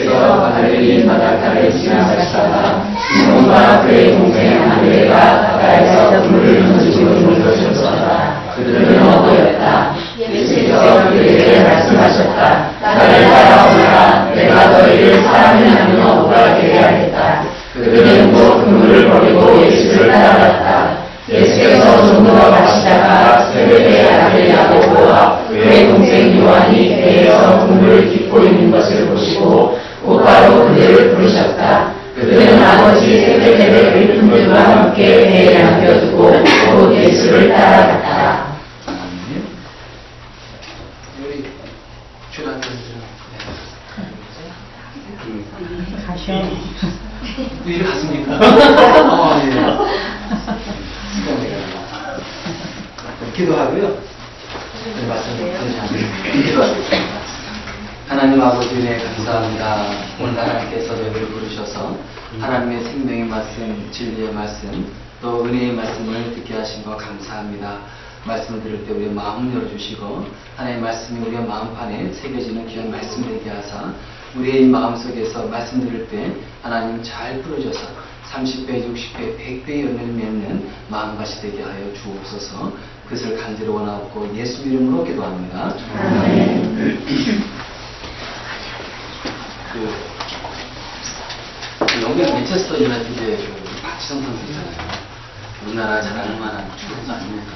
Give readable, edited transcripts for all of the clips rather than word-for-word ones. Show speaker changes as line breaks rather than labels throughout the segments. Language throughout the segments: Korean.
예수께서 갈릴리 바닷가를 지나가시다가 시몬과 그의 동생 안드레가 바다에서 물을 던지고 있는 것을 보다가 그들은 어부였다. 예수께서 그들에게 말씀하셨다. 나를 따라오너라. 내가 너희를 사람을 낳는 어부가 되게 하겠다. 그들은 곧 그물을 버리고 예수를 따라갔다. 예수께서 좀 더 가시다가 세베대의 아들 야고보와 그의 동생 요한이 배에서 그물을 깃고 있는 것을 보시고 곧바로 그들을 부르셨다. 그들은 아버지 세베대의 일꾼들과 함께 배에 남겨두고 곧 예수를 따라갔다.
우리 주나님
가셔.
이리 갔습니까? 기도하고요. 기도하겠습니다. 하나님 아버지 은혜 감사합니다. 오늘 하나님께서 저희를 부르셔서 하나님의 생명의 말씀, 진리의 말씀, 또 은혜의 말씀을 듣게 하신 거 감사합니다. 말씀을 들을 때 우리의 마음을 열어주시고 하나님의 말씀이 우리의 마음판에 새겨지는 귀한 말씀이 되게 하사 우리의 마음 속에서 말씀 들을 때 하나님 잘 풀어줘서 30배, 60배, 100배의 연을 맺는 마음밭이 되게 하여 주옵소서. 그것을 간절히 원하고 예수 이름으로 기도합니다. 영국 맨체스터 유나이티드의 박지성 선수 있잖아요. 우리나라 잘 알을 만한 축구 선수 아닙니까?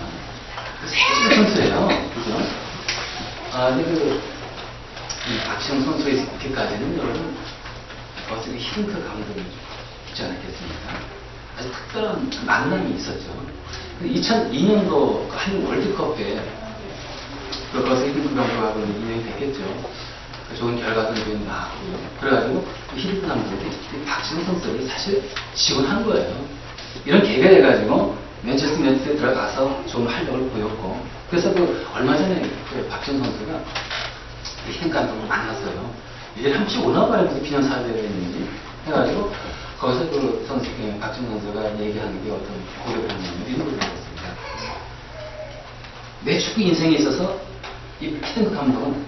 세계 선수예요. 그죠? 근데 이 박지성 선수의 있기까지는 여러분 어떻게 힌트 감독이 있지 않았겠습니까? 아주 특별한 만남이 있었죠. 2002년도 한국 월드컵에 거기서 히딩크 감독하고 인연이 됐겠죠. 좋은 결과들이 나왔고요. 그래가지고 히딩크 감독이 박지성 선수를 사실 지원한 거예요. 이런 계기가 돼가지고 맨체스터 유나이티드에 들어가서 좋은 활약을 보였고, 그래서 얼마 전에 박지성 선수가 히딩크 감독을 만났어요. 1년에 한 번씩 오나 봐요. 무슨 기념사회가 있는지 해가지고 거기서 선수, 박지성 선수가 얘기하는 게 어떤 고백을 하냐면 이런 걸 들었습니다. 내 축구 인생에 있어서 이 히딩크 감독은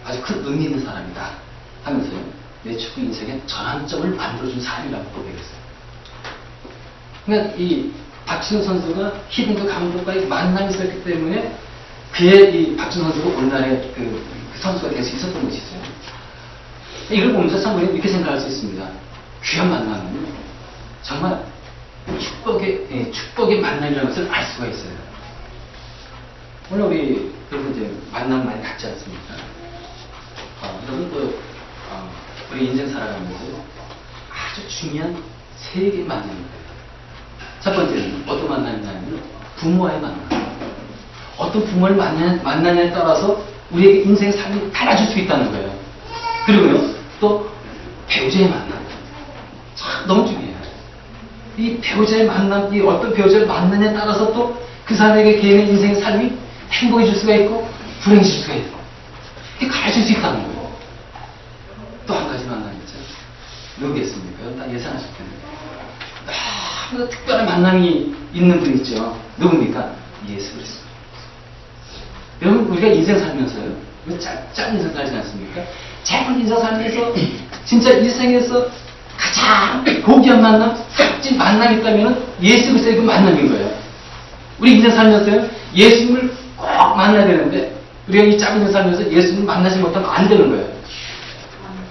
아주 큰 의미 있는 사람이다 하면서요, 내 축구 인생의 전환점을 만들어준 사람이라고 고백했어요. 그러니까 이 박지성 선수가 히딩크 감독과의 만남이 있었기 때문에 그의 이 박지성 선수가 오늘날의 그 선수가 될 수 있었던 것이죠. 이걸 보면서 참 우리는 이렇게 생각할 수 있습니다. 귀한 만남은 정말 축복의 만남이라는 것을 알 수가 있어요. 물론 우리 여러분 이제 만남 많이 갖지 않습니까? 여러분 우리 인생 살아가면서 아주 중요한 세 개의 만남입니다. 첫 번째는 어떤 만남이냐면 부모와의 만남. 어떤 부모를 만나냐에 따라서 우리에게 인생의 삶이 달라질 수 있다는 거예요. 그리고요, 또 배우자의 만남. 참 너무 중요해요. 이 배우자의 만남, 이 어떤 배우자를 만나냐에 따라서 또 그 사람에게 개인의 인생의 삶이 행복해질 수가 있고 불행해질 수가 있고 이렇게 가르칠 수 있다는 거예요. 또 한 가지 만남이 있죠. 누구겠습니까? 다 예상하실 텐데. 너무나 특별한 만남이 있는 분 있죠. 누굽니까? 예수 그리스도. 여러분, 우리가 인생 살면서요, 짧은 인생 살지 않습니까? 짧은 인생 살면서 진짜 일생에서 가장 고귀한 만남, 삭진 만남이 있다면 예수 그리스도의 그 만남인 거예요. 우리 인생 살면서요, 예수님을 꼭 만나야 되는데 우리가 이 짧은 인생 살면서 예수님을 만나지 못하면 안 되는 거예요.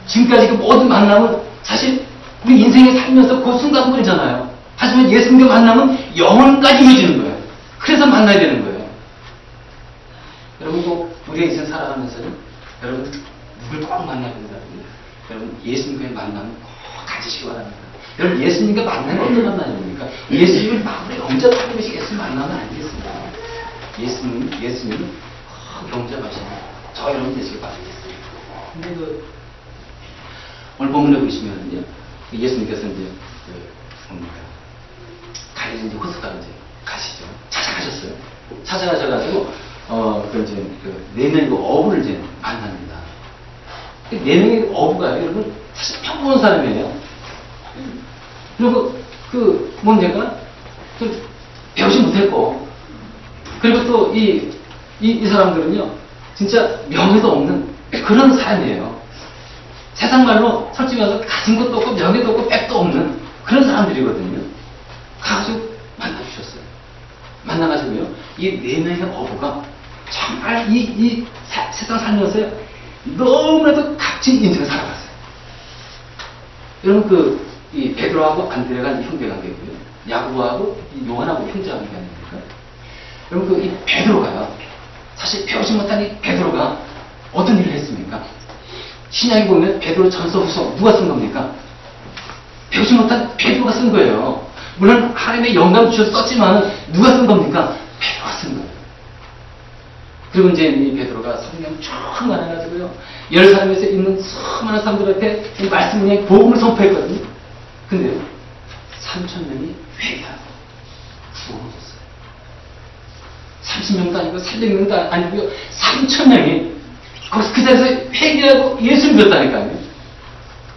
지금까지 그 모든 만남은 사실 우리 인생에 살면서 그 순간뿐이잖아요. 하지만 예수님과 만나면 영원까지 이어지는 거예요. 그래서 만나야 되는 거예요. 여러분, 꼭 우리의 인생 살아가면서요, 여러분 누굴 꼭 만나야 된다고요. 여러분, 예수님과의 만남을 꼭 가지시기 바랍니다. 여러분, 예수님과 만나면 어떤 만남입니까? 예수님을 마음에 영접하는 것이 예수님 만나면 아니겠습니까? 예수님은 꼭 영접하시는 저 여러분 되시길 바라겠습니다. 근데 오늘 본문에 보시면요, 예수님께서 이제 갈릴리 이제 호숫가로 이제 가시죠. 찾아가셨어요. 찾아가셔가지고 네 명의 어부를 이제 만납니다. 네 명의 어부가 여러분 사실 평범한 사람이에요. 그리고 그 문제가 좀 배우지 못했고, 그리고 또 이 사람들은요 진짜 명예도 없는 그런 삶이에요. 세상 말로 솔직히 말해서 가진 것도 없고 명예도 없고 백도 없는 그런 사람들이거든요. 가가지고 만나주셨어요. 만나가지고요, 이 네 명의 어부가 정말 이 세상 살면서 너무나도 값진 인생을 살아갔어요. 여러분, 이 베드로하고 안드레가 형제 관계고요. 야고보하고 요한하고 형제 관계 아닙니까? 여러분, 이 베드로가요, 사실 배우지 못한 이 베드로가 어떤 일을 했습니까? 신약에 보면 베드로 전서 후서 누가 쓴 겁니까? 배우지 못한 베드로가 쓴 거예요. 물론 하나님의 영감 주셔서 썼지만 누가 쓴 겁니까? 베드로가 쓴 거예요. 그리고 이제 이 베드로가 성령 쭉 많아가지고요, 예루살렘에서 있는 수많은 사람들한테 이 말씀을 복음을 선포했거든요. 근데 3,000명이 회개하고 구원을 얻었어요. 30명도 아니고 300명도 아니고요, 3,000명이 거기서 그 자리에서 회개하고 예수를 믿었다니까요.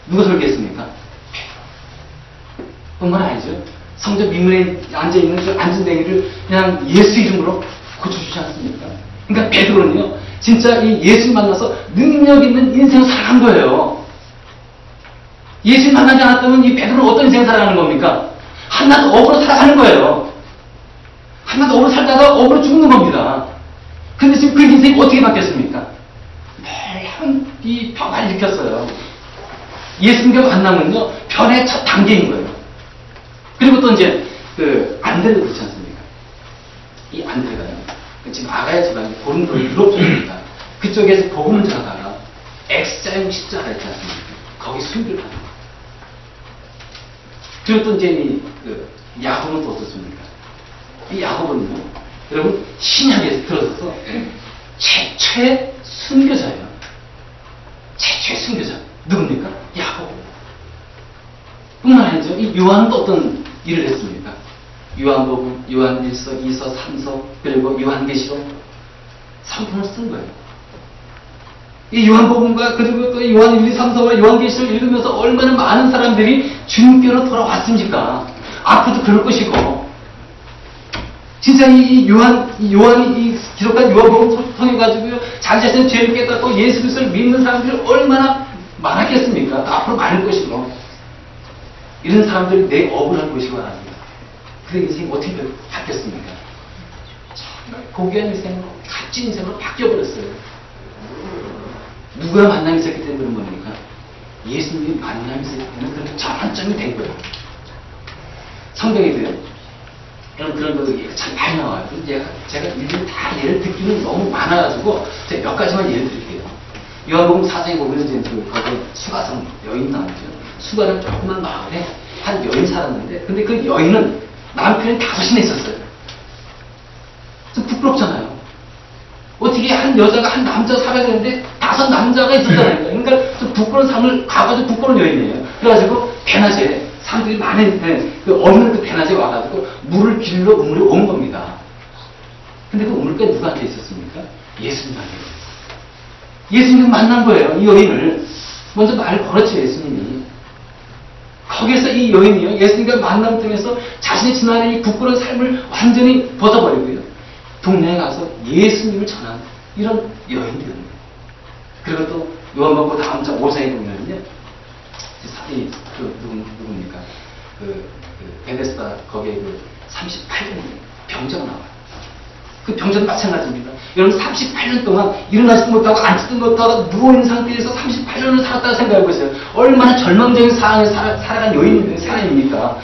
누가 설계했습니까? 베드로. 뿐만 아니죠. 성전 민문에 앉아있는 그 앉은댕이를 그냥 예수 이름으로 고쳐주지 않습니까? 그러니까 베드로는요, 진짜 이 예수 만나서 능력 있는 인생을 살아간 거예요. 예수 만나지 않았다면 이 베드로는 어떤 인생을 살아가는 겁니까? 한낱 업으로 살아가는 거예요. 한낱 업으로 살다가 업으로 죽는 겁니다. 근데 지금 그 인생이 어떻게 바뀌었습니까? 늘 이 벽을 일으켰어요. 예수님과 만나면요, 변의 첫 단계인 거예요. 그리고 또 이제 안드레도 그렇지 않습니까? 이 안드레가요, 지금 아가야 지방이 고린도 유럽 쪽입니다. 그쪽에서 복음을 전하다가 X자형 십자가 있지 않습니까? 거기 순교를 하는 거예요. 그리고 또 이제 야고보는 또 어떻습니까? 이 야고보는요, 여러분, 신약에 들어서서 최초의 순교자예요. 최초의 순교자. 누굽니까? 야고보. 뿐만 아니죠. 이 요한은 또 어떤 일을 했습니까? 요한복음, 요한일서, 2서, 3서, 그리고 요한계시록 성경을 쓴 거예요. 이 요한복음과 그리고 또 요한 1, 2, 3서와 요한계시록을 읽으면서 얼마나 많은 사람들이 주님께로 돌아왔습니까? 앞으로도 그럴 것이고, 진짜 이 요한이 기록한 요한복음 통해가지고요, 자기 자신의 죄를 깨닫고 예수 그리스도를 믿는 사람들이 얼마나 많았겠습니까? 앞으로 많을 것이고, 이런 사람들이 내 업을 할 것이고 말합니다. 그 인생이 어떻게 바뀌었습니까? 정말 고귀한 인생으로, 값진 인생으로 바뀌어버렸어요. 누가 만남이 있었기 때문에 그런 겁니까? 예수님이 만남이 있었기 때문에 그런 전환점이 된 거예요. 성경에도요, 그런 거 참 많이 나와요. 제가 일일이 다 예를 듣기는 너무 많아가지고 제가 몇 가지만 예를 드릴게요. 요한복음 4장에 보면 이제 거기 수가성 여인 나오죠. 수가는 조그만 마을에 한 여인 살았는데, 근데 그 여인은 남편이 5이나 있었어요. 좀 부끄럽잖아요. 어떻게 한 여자가 한 남자 살아야 되는데 5 남자가 있었잖아요. 그러니까 좀 부끄러운 삶을 가가지고 부끄러운 여인이에요. 그래가지고 배낮에 사람들이 많은데 그 어느 그 배낮에 와가지고 물을 길러 우물에 온 겁니다. 근데 그 우물가에 누가 앉아 있었습니까? 예수님 앉아 있었어요. 예수님을 만난 거예요. 이 여인을 먼저 말을 걸었죠. 예수님이. 거기에서 이 여인이요, 예수님과 만남 통해서 자신이 지나는 이 부끄러운 삶을 완전히 벗어버리고요, 동네에 가서 예수님을 전하는 이런 여인이 되는 거예요. 그리고 또 요한복음 다음 장 5장에 보면은요, 누굽니까? 베데스다 거기에 38년 병자가 나와요. 그 병자도 마찬가지입니다. 여러분 38년 동안 일어나지도 못하고 앉지도 못하고 누워있는 상태에서 38년을 살았다고 생각해보세요. 얼마나 절망적인 상황에 살아간 사람입니까?